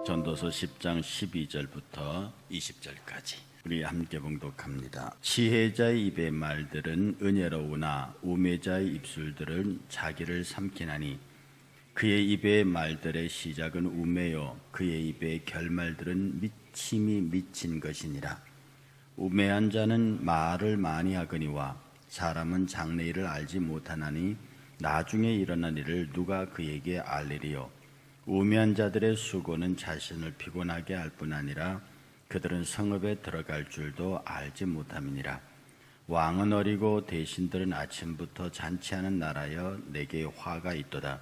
전도서 10장 12절부터 20절까지 우리 함께 봉독합니다. 지혜자의 입의 말들은 은혜로우나 우매자의 입술들은 자기를 삼키나니 그의 입의 말들의 시작은 우매요 그의 입의 결말들은 미침이 미친 것이니라. 우매한 자는 말을 많이 하거니와 사람은 장래일을 알지 못하나니 나중에 일어난 일을 누가 그에게 알리리요. 우매한 자들의 수고는 자신을 피곤하게 할 뿐 아니라 그들은 성읍에 들어갈 줄도 알지 못함이니라. 왕은 어리고 대신들은 아침부터 잔치하는 나라여 내게 화가 있도다.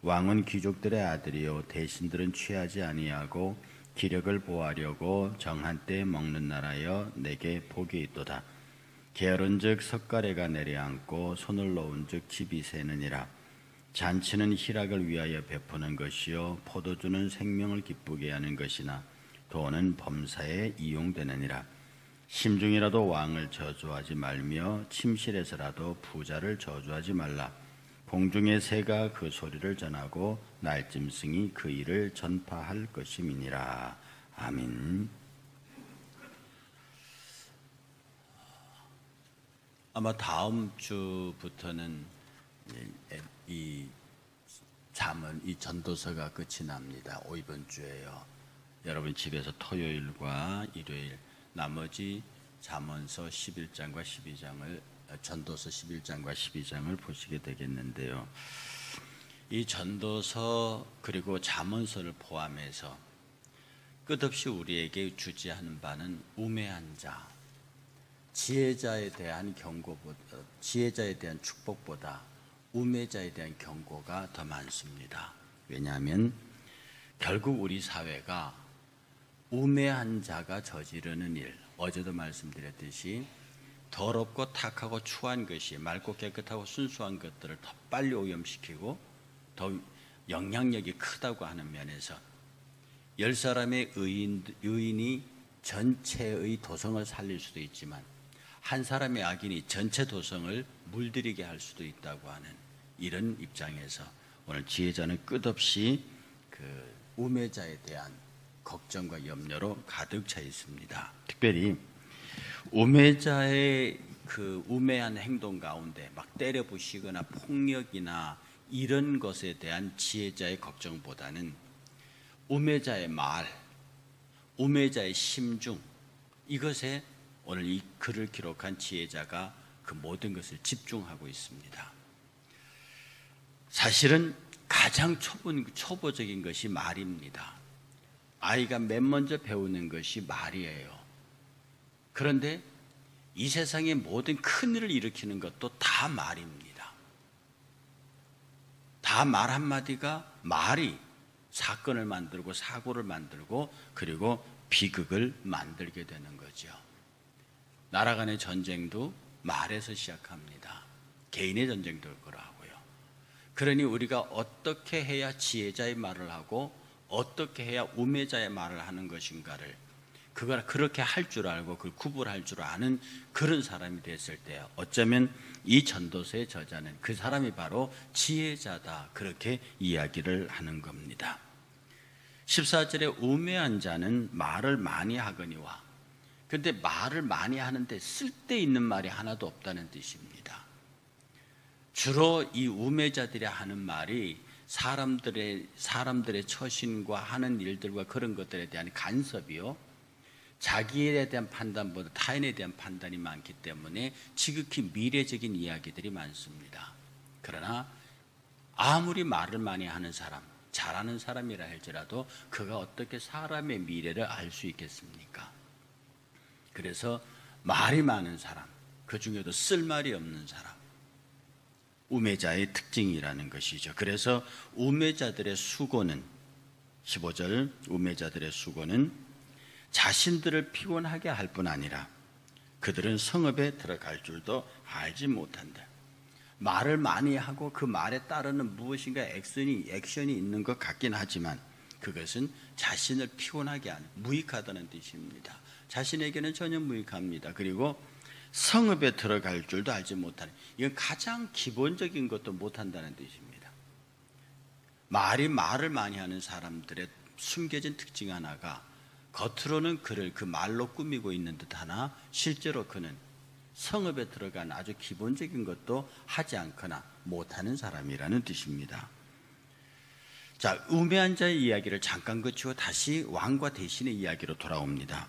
왕은 귀족들의 아들이요 대신들은 취하지 아니하고 기력을 보하려고 정한 때에 먹는 나라여 내게 복이 있도다. 게으른즉 석가래가 내려앉고 손을 놓은즉 집이 새느니라. 잔치는 희락을 위하여 베푸는 것이요 포도주는 생명을 기쁘게 하는 것이나 돈은 범사에 이용되느니라. 심중이라도 왕을 저주하지 말며 침실에서라도 부자를 저주하지 말라. 공중의 새가 그 소리를 전하고 날짐승이 그 일을 전파할 것임이니라. 아멘. 아마 다음 주부터는 이 잠언, 이 전도서가 끝이 납니다. 이번 주에요. 여러분 집에서 토요일과 일요일 나머지 잠언서 11장과 12장을 전도서 11장과 12장을 보시게 되겠는데요. 이 전도서 그리고 잠언서를 포함해서 끝없이 우리에게 주지하는 바는 우매한 자, 지혜자에 대한 경고보다, 지혜자에 대한 축복보다 우매자에 대한 경고가 더 많습니다. 왜냐하면 결국 우리 사회가 우매한 자가 저지르는 일, 어제도 말씀드렸듯이 더럽고 탁하고 추한 것이 맑고 깨끗하고 순수한 것들을 더 빨리 오염시키고 더 영향력이 크다고 하는 면에서 10사람의 의인이 전체의 도성을 살릴 수도 있지만 한 사람의 악인이 전체 도성을 물들이게 할 수도 있다고 하는 이런 입장에서 오늘 지혜자는 끝없이 그 우매자에 대한 걱정과 염려로 가득 차 있습니다. 특별히 우매자의 그 우매한 행동 가운데 막 때려 부시거나 폭력이나 이런 것에 대한 지혜자의 걱정보다는 우매자의 말, 우매자의 심중, 이것에 오늘 이 글을 기록한 지혜자가 그 모든 것을 집중하고 있습니다. 사실은 가장 초보적인 것이 말입니다. 아이가 맨 먼저 배우는 것이 말이에요. 그런데 이 세상의 모든 큰 일을 일으키는 것도 다 말입니다. 다 말 한마디가 말이 사건을 만들고 사고를 만들고 그리고 비극을 만들게 되는 거죠. 나라 간의 전쟁도 말에서 시작합니다. 개인의 전쟁도 그러하고요. 그러니 우리가 어떻게 해야 지혜자의 말을 하고 어떻게 해야 우매자의 말을 하는 것인가를 그걸 그렇게 할 줄 알고 그걸 구분할 줄 아는 그런 사람이 됐을 때 어쩌면 이 전도서의 저자는 그 사람이 바로 지혜자다 그렇게 이야기를 하는 겁니다. 14절에 우매한 자는 말을 많이 하거니와 그런데 말을 많이 하는데 쓸데있는 말이 하나도 없다는 뜻입니다. 주로 이 우매자들이 하는 말이 사람들의 처신과 하는 일들과 그런 것들에 대한 간섭이요 자기에 대한 판단보다 타인에 대한 판단이 많기 때문에 지극히 미래적인 이야기들이 많습니다. 그러나 아무리 말을 많이 하는 사람, 잘하는 사람이라 할지라도 그가 어떻게 사람의 미래를 알 수 있겠습니까? 그래서 말이 많은 사람, 그 중에도 쓸 말이 없는 사람, 우매자의 특징이라는 것이죠. 그래서 우매자들의 수고는 15절 우매자들의 수고는 자신들을 피곤하게 할 뿐 아니라 그들은 성읍에 들어갈 줄도 알지 못한다. 말을 많이 하고 그 말에 따르는 무엇인가 액션이 있는 것 같긴 하지만 그것은 자신을 피곤하게 하는 무익하다는 뜻입니다. 자신에게는 전혀 무익합니다. 그리고 성읍에 들어갈 줄도 알지 못하는 이건 가장 기본적인 것도 못한다는 뜻입니다. 말이 말을 많이 하는 사람들의 숨겨진 특징 하나가 겉으로는 그를 그 말로 꾸미고 있는 듯 하나 실제로 그는 성읍에 들어간 아주 기본적인 것도 하지 않거나 못하는 사람이라는 뜻입니다. 자, 우매한 자의 이야기를 잠깐 거치고 다시 왕과 대신의 이야기로 돌아옵니다.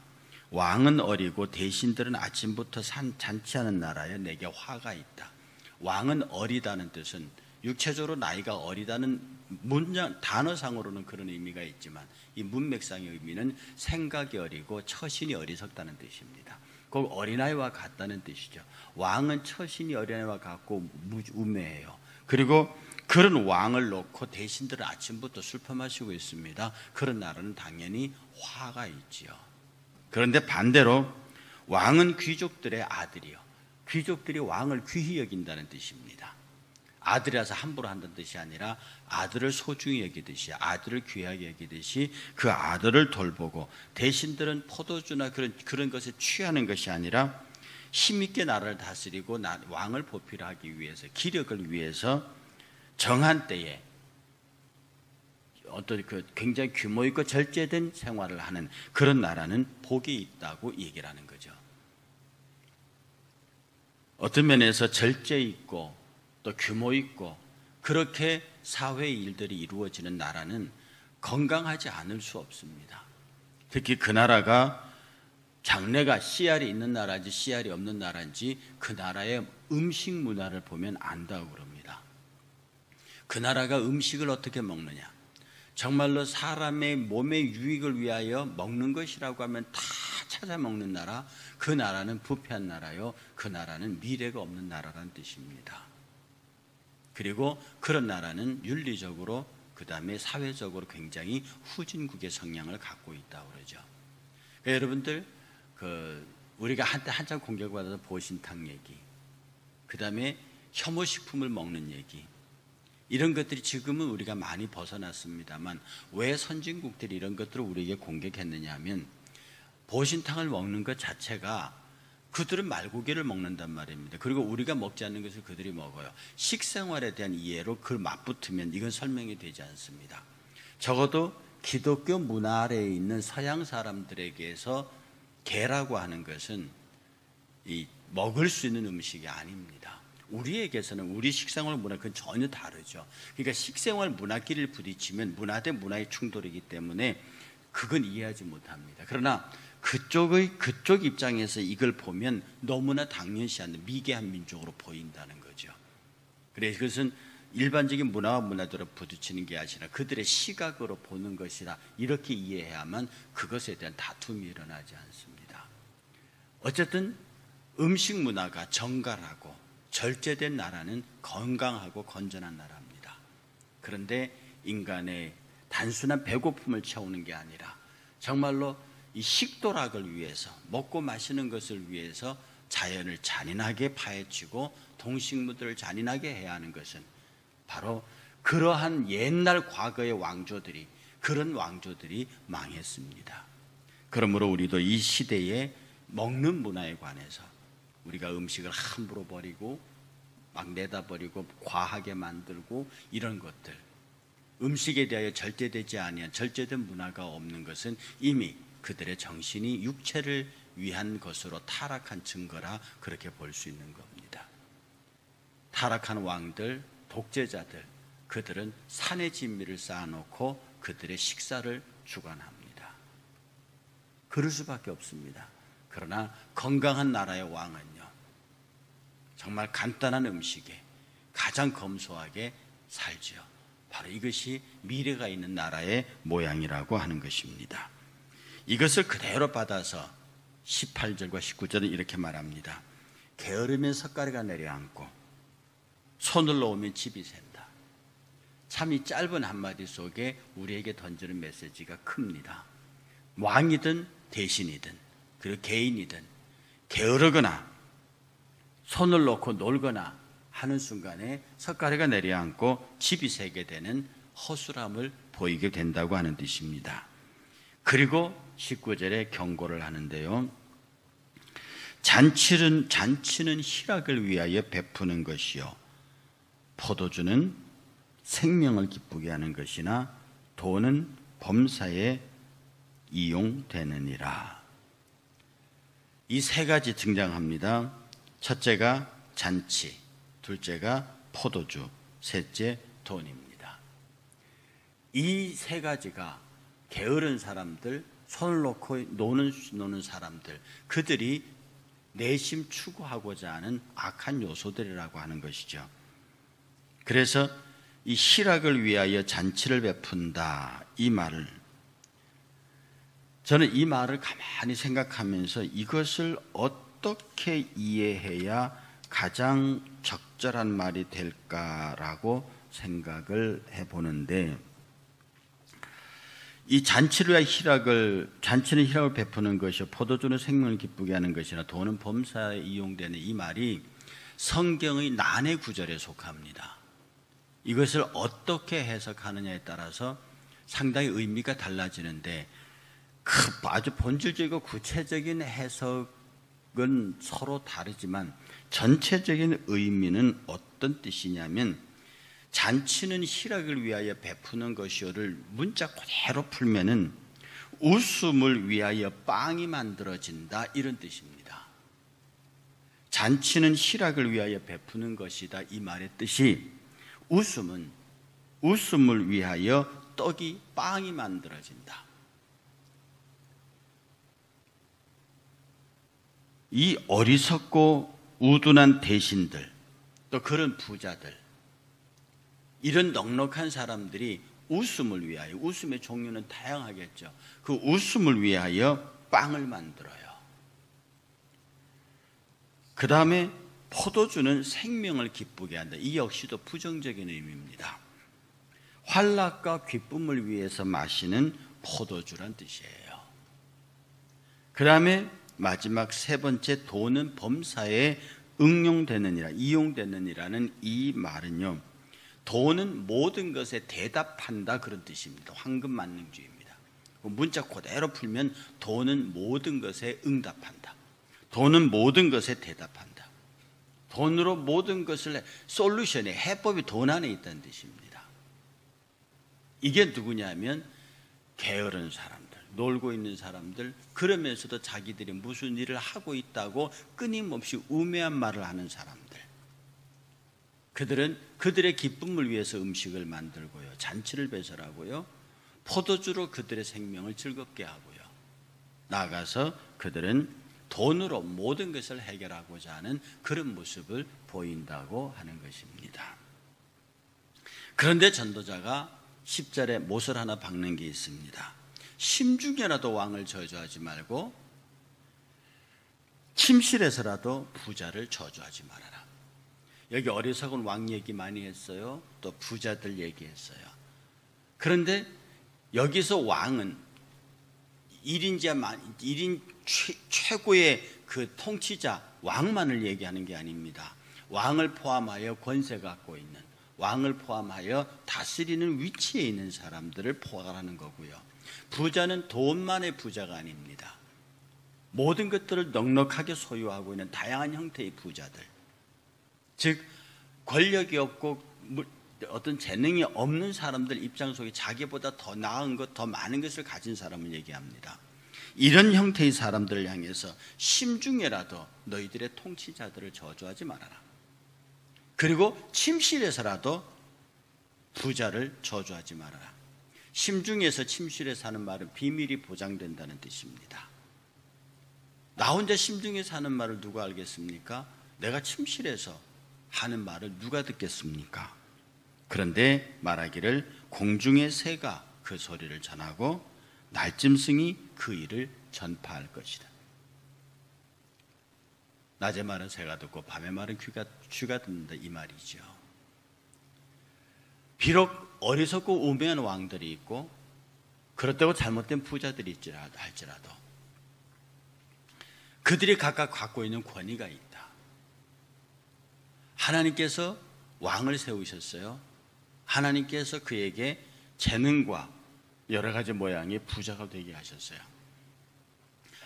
왕은 어리고 대신들은 아침부터 잔치하는 나라에 내게 화가 있다. 왕은 어리다는 뜻은 육체적으로 나이가 어리다는 문장 단어상으로는 그런 의미가 있지만 이 문맥상의 의미는 생각이 어리고 처신이 어리석다는 뜻입니다. 꼭 어린아이와 같다는 뜻이죠. 왕은 처신이 어린아이와 같고 우매해요. 그리고 그런 왕을 놓고 대신들은 아침부터 술 퍼마시고 있습니다. 그런 나라는 당연히 화가 있지요. 그런데 반대로 왕은 귀족들의 아들이요. 귀족들이 왕을 귀히 여긴다는 뜻입니다. 아들이라서 함부로 한다는 뜻이 아니라 아들을 소중히 여기듯이, 아들을 귀하게 여기듯이 그 아들을 돌보고, 대신들은 포도주나 그런 것에 취하는 것이 아니라 힘있게 나라를 다스리고 왕을 보필하기 위해서, 기력을 위해서 정한 때에 어떤 그 굉장히 규모 있고 절제된 생활을 하는 그런 나라는 복이 있다고 얘기를 하는 거죠. 어떤 면에서 절제 있고 또 규모 있고 그렇게 사회의 일들이 이루어지는 나라는 건강하지 않을 수 없습니다. 특히 그 나라가 장래가 씨알이 있는 나라인지 씨알이 없는 나라인지 그 나라의 음식 문화를 보면 안다고 그럽니다. 그 나라가 음식을 어떻게 먹느냐, 정말로 사람의 몸의 유익을 위하여 먹는 것이라고 하면 다 찾아 먹는 나라, 그 나라는 부패한 나라요, 그 나라는 미래가 없는 나라라는 뜻입니다. 그리고 그런 나라는 윤리적으로 그 다음에 사회적으로 굉장히 후진국의 성향을 갖고 있다고 그러죠. 그러니까 여러분들 우리가 한때 한참 공격받아서 보신탕 얘기, 그 다음에 혐오식품을 먹는 얘기, 이런 것들이 지금은 우리가 많이 벗어났습니다만 왜 선진국들이 이런 것들을 우리에게 공격했느냐 하면 보신탕을 먹는 것 자체가 그들은 말고기를 먹는단 말입니다. 그리고 우리가 먹지 않는 것을 그들이 먹어요. 식생활에 대한 이해로 그걸 맞붙으면 이건 설명이 되지 않습니다. 적어도 기독교 문화 아래에 있는 서양 사람들에게서 게라고 하는 것은 이 먹을 수 있는 음식이 아닙니다. 우리에게서는 우리 식생활 문화 그건 전혀 다르죠. 그러니까 식생활 문화끼리를 부딪히면 문화 대 문화의 충돌이기 때문에 그건 이해하지 못합니다. 그러나 그쪽 입장에서 이걸 보면 너무나 당연시 않는 미개한 민족으로 보인다는 거죠. 그래서 그것은 일반적인 문화와 문화들을 부딪히는 게 아니라 그들의 시각으로 보는 것이라 이렇게 이해해야만 그것에 대한 다툼이 일어나지 않습니다. 어쨌든 음식 문화가 정갈하고 절제된 나라는 건강하고 건전한 나라입니다. 그런데 인간의 단순한 배고픔을 채우는 게 아니라 정말로 이 식도락을 위해서, 먹고 마시는 것을 위해서 자연을 잔인하게 파헤치고 동식물들을 잔인하게 해야 하는 것은 바로 그러한 옛날 과거의 왕조들이, 그런 왕조들이 망했습니다. 그러므로 우리도 이 시대에 먹는 문화에 관해서 우리가 음식을 함부로 버리고 막 내다 버리고 과하게 만들고 이런 것들, 음식에 대하여 절제되지 아니한 절제된 문화가 없는 것은 이미 그들의 정신이 육체를 위한 것으로 타락한 증거라 그렇게 볼 수 있는 겁니다. 타락한 왕들, 독재자들, 그들은 산의 진미를 쌓아놓고 그들의 식사를 주관합니다. 그럴 수밖에 없습니다. 그러나 건강한 나라의 왕은요, 정말 간단한 음식에 가장 검소하게 살지요. 바로 이것이 미래가 있는 나라의 모양이라고 하는 것입니다. 이것을 그대로 받아서 18절과 19절은 이렇게 말합니다. 게으르면 석가래가 내려앉고 손을 놓으면 집이 샌다. 참 이 짧은 한마디 속에 우리에게 던지는 메시지가 큽니다. 왕이든 대신이든 그리고 개인이든 게으르거나 손을 놓고 놀거나 하는 순간에 석가래가 내려앉고 집이 새게 되는 허술함을 보이게 된다고 하는 뜻입니다. 그리고 19절에 경고를 하는데요. 잔치는 희락을 위하여 베푸는 것이요 포도주는 생명을 기쁘게 하는 것이나 돈은 범사에 이용되느니라. 이 세 가지 등장합니다. 첫째가 잔치, 둘째가 포도주, 셋째 돈입니다. 이 세 가지가 게으른 사람들, 손을 놓고 노는 사람들, 그들이 내심 추구하고자 하는 악한 요소들이라고 하는 것이죠. 그래서 이 희락을 위하여 잔치를 베푼다, 이 말을, 저는 이 말을 가만히 생각하면서 이것을 어떻게 이해해야 가장 적절한 말이 될까라고 생각을 해보는데, 이 잔치는 희락을 베푸는 것이요 포도주는 생명을 기쁘게 하는 것이나 돈은 범사에 이용되는 이 말이 성경의 난해 구절에 속합니다. 이것을 어떻게 해석하느냐에 따라서 상당히 의미가 달라지는데, 아주 본질적이고 구체적인 해석은 서로 다르지만 전체적인 의미는 어떤 뜻이냐면, 잔치는 희락을 위하여 베푸는 것이요를 문자 그대로 풀면은 웃음을 위하여 빵이 만들어진다, 이런 뜻입니다. 잔치는 희락을 위하여 베푸는 것이다, 이 말의 뜻이, 웃음을 위하여 빵이 만들어진다. 이 어리석고 우둔한 대신들, 또 그런 부자들, 이런 넉넉한 사람들이 웃음을 위하여, 웃음의 종류는 다양하겠죠. 그 웃음을 위하여 빵을 만들어요. 그 다음에 포도주는 생명을 기쁘게 한다. 이 역시도 부정적인 의미입니다. 환락과 기쁨을 위해서 마시는 포도주란 뜻이에요. 그 다음에 마지막 세 번째, 돈은 범사에 이용되느니라는 이 말은요, 돈은 모든 것에 대답한다, 그런 뜻입니다. 황금만능주의입니다. 문자 그대로 풀면 돈은 모든 것에 응답한다. 돈은 모든 것에 대답한다. 돈으로 모든 것을 솔루션의 해법이 돈 안에 있다는 뜻입니다. 이게 누구냐면 게으른 사람들, 놀고 있는 사람들, 그러면서도 자기들이 무슨 일을 하고 있다고 끊임없이 우매한 말을 하는 사람들, 그들은 그들의 기쁨을 위해서 음식을 만들고요, 잔치를 배설하고요, 포도주로 그들의 생명을 즐겁게 하고요, 나아가서 그들은 돈으로 모든 것을 해결하고자 하는 그런 모습을 보인다고 하는 것입니다. 그런데 전도자가 10절에 못을 하나 박는 게 있습니다. 심중에라도 왕을 저주하지 말고 침실에서라도 부자를 저주하지 말아라. 여기 어리석은 왕 얘기 많이 했어요. 또 부자들 얘기했어요. 그런데 여기서 왕은 1인 최고의 그 통치자 왕만을 얘기하는 게 아닙니다. 왕을 포함하여 권세 갖고 있는, 왕을 포함하여 다스리는 위치에 있는 사람들을 포괄하는 거고요. 부자는 돈만의 부자가 아닙니다. 모든 것들을 넉넉하게 소유하고 있는 다양한 형태의 부자들, 즉 권력이 없고 어떤 재능이 없는 사람들 입장 속에 자기보다 더 나은 것, 더 많은 것을 가진 사람을 얘기합니다. 이런 형태의 사람들을 향해서 심중에라도 너희들의 통치자들을 저주하지 말아라. 그리고 침실에서라도 부자를 저주하지 말아라. 심중에서 침실에 사는 말은 비밀이 보장된다는 뜻입니다. 나 혼자 심중에 사는 말을 누가 알겠습니까? 내가 침실에서 하는 말을 누가 듣겠습니까? 그런데 말하기를 공중의 새가 그 소리를 전하고 날짐승이 그 일을 전파할 것이다. 낮에 말은 새가 듣고 밤에 말은 쥐가 듣는다, 이 말이죠. 비록 어리석고 우매한 왕들이 있고 그렇다고 잘못된 부자들이 할지라도 그들이 각각 갖고 있는 권위가 있다. 하나님께서 왕을 세우셨어요. 하나님께서 그에게 재능과 여러 가지 모양의 부자가 되게 하셨어요.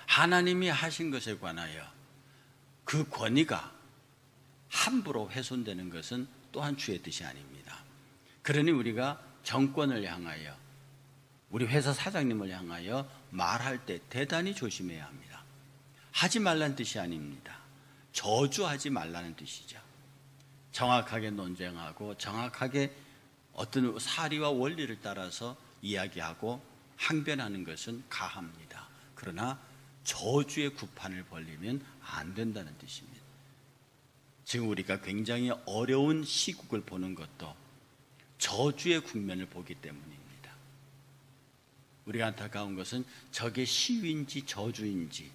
하나님이 하신 것에 관하여 그 권위가 함부로 훼손되는 것은 또한 주의 뜻이 아닙니다. 그러니 우리가 정권을 향하여, 우리 회사 사장님을 향하여 말할 때 대단히 조심해야 합니다. 하지 말라는 뜻이 아닙니다. 저주하지 말라는 뜻이죠. 정확하게 논쟁하고 정확하게 어떤 사리와 원리를 따라서 이야기하고 항변하는 것은 가합니다. 그러나 저주의 구판을 벌리면 안 된다는 뜻입니다. 지금 우리가 굉장히 어려운 시국을 보는 것도 저주의 국면을 보기 때문입니다. 우리가 안타까운 것은 저게 시위인지 저주인지,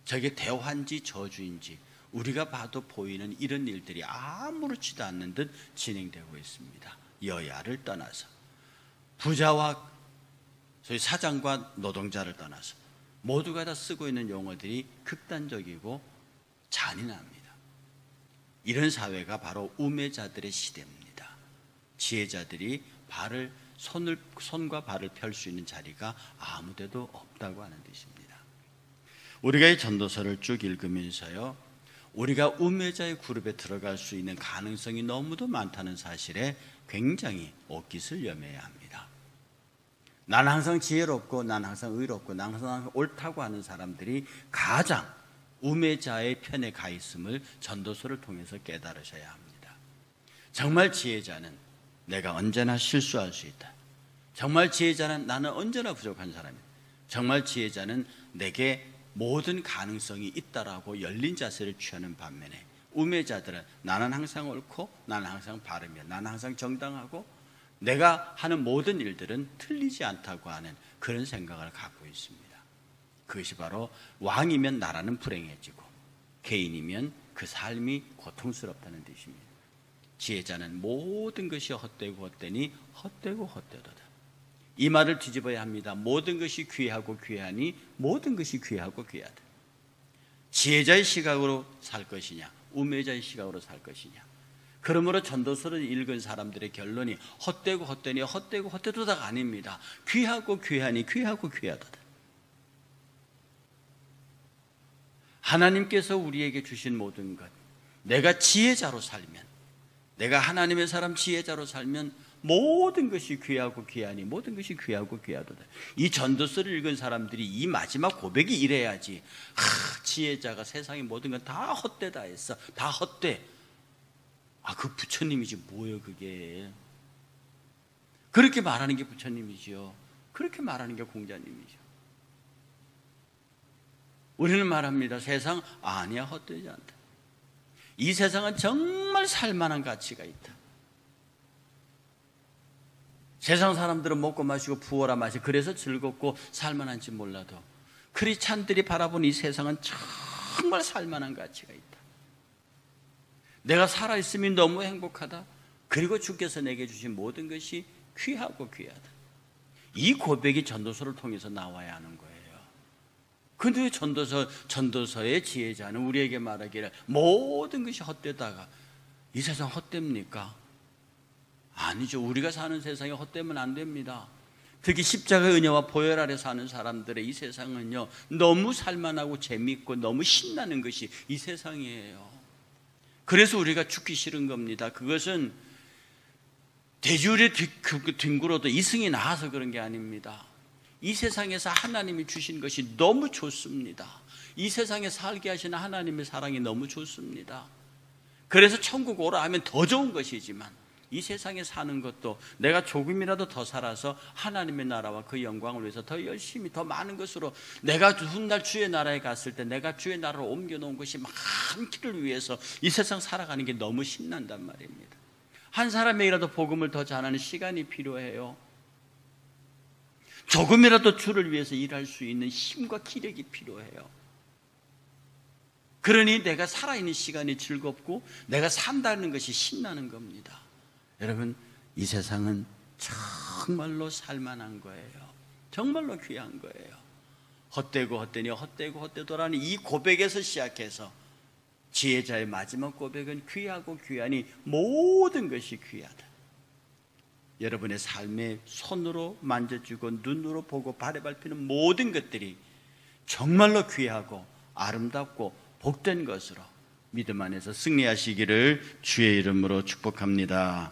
저게 대화인지 저주인지 우리가 봐도 보이는 이런 일들이 아무렇지도 않는 듯 진행되고 있습니다. 여야를 떠나서, 부자와 소위 사장과 노동자를 떠나서 모두가 다 쓰고 있는 용어들이 극단적이고 잔인합니다. 이런 사회가 바로 우매자들의 시대입니다. 지혜자들이 손과 발을 펼 수 있는 자리가 아무데도 없다고 하는 뜻입니다. 우리가 이 전도서를 쭉 읽으면서요, 우리가 우매자의 그룹에 들어갈 수 있는 가능성이 너무도 많다는 사실에 굉장히 옷깃을 여며야 합니다. 나는 항상 지혜롭고 나는 항상 의롭고 나는 항상 옳다고 하는 사람들이 가장 우매자의 편에 가 있음을 전도서를 통해서 깨달으셔야 합니다. 정말 지혜자는 내가 언제나 실수할 수 있다. 정말 지혜자는 나는 언제나 부족한 사람이다. 정말 지혜자는 내게 모든 가능성이 있다라고 열린 자세를 취하는 반면에, 우매자들은 나는 항상 옳고 나는 항상 바르며 나는 항상 정당하고 내가 하는 모든 일들은 틀리지 않다고 하는 그런 생각을 갖고 있습니다. 그것이 바로 왕이면 나라는 불행해지고 개인이면 그 삶이 고통스럽다는 뜻입니다. 지혜자는 모든 것이 헛되고 헛되니 헛되고 헛되도다. 이 말을 뒤집어야 합니다. 모든 것이 귀하고 귀하니 모든 것이 귀하고 귀하다. 지혜자의 시각으로 살 것이냐, 우매자의 시각으로 살 것이냐. 그러므로 전도서를 읽은 사람들의 결론이 헛되고 헛되니 헛되고 헛되도다가 아닙니다. 귀하고 귀하니 귀하고 귀하도다. 하나님께서 우리에게 주신 모든 것, 내가 지혜자로 살면, 내가 하나님의 사람 지혜자로 살면 모든 것이 귀하고 귀하니 모든 것이 귀하고 귀하도다. 이 전도서를 읽은 사람들이 이 마지막 고백이 이래야지, 지혜자가 세상의 모든 건 다 헛되다 했어. 다 헛돼. 그 부처님이지 뭐예요 그게. 그렇게 말하는 게 부처님이지요. 그렇게 말하는 게 공자님이죠. 우리는 말합니다. 세상 아니야, 헛되지 않다. 이 세상은 정말 살만한 가치가 있다. 세상 사람들은 먹고 마시고 부어라 마시, 그래서 즐겁고 살만한지 몰라도 크리스찬들이 바라보는 이 세상은 정말 살만한 가치가 있다. 내가 살아있음이 너무 행복하다. 그리고 주께서 내게 주신 모든 것이 귀하고 귀하다. 이 고백이 전도서를 통해서 나와야 하는 거예요. 근데 전도서의 지혜자는 우리에게 말하기를 모든 것이 헛되다가, 이 세상 헛됩니까? 아니죠. 우리가 사는 세상에 헛되면 안 됩니다. 특히 십자가의 은혜와 보혈 아래 사는 사람들의 이 세상은요, 너무 살만하고 재미있고 너무 신나는 것이 이 세상이에요. 그래서 우리가 죽기 싫은 겁니다. 그것은 돼지우리의 뒹굴어도 이승이 나와서 그런 게 아닙니다. 이 세상에서 하나님이 주신 것이 너무 좋습니다. 이 세상에 살게 하시는 하나님의 사랑이 너무 좋습니다. 그래서 천국 오라 하면 더 좋은 것이지만, 이 세상에 사는 것도 내가 조금이라도 더 살아서 하나님의 나라와 그 영광을 위해서 더 열심히 더 많은 것으로, 내가 훗날 주의 나라에 갔을 때 내가 주의 나라로 옮겨놓은 것이 많기를 위해서 이 세상 살아가는 게 너무 신난단 말입니다. 한 사람에게라도 복음을 더 전하는 시간이 필요해요. 조금이라도 주를 위해서 일할 수 있는 힘과 기력이 필요해요. 그러니 내가 살아있는 시간이 즐겁고 내가 산다는 것이 신나는 겁니다. 여러분, 이 세상은 정말로 살만한 거예요. 정말로 귀한 거예요. 헛되고 헛되니 헛되고 헛되도라는 이 고백에서 시작해서 지혜자의 마지막 고백은 귀하고 귀하니 모든 것이 귀하다. 여러분의 삶에 손으로 만져주고 눈으로 보고 발에 밟히는 모든 것들이 정말로 귀하고 아름답고 복된 것으로 믿음 안에서 승리하시기를 주의 이름으로 축복합니다.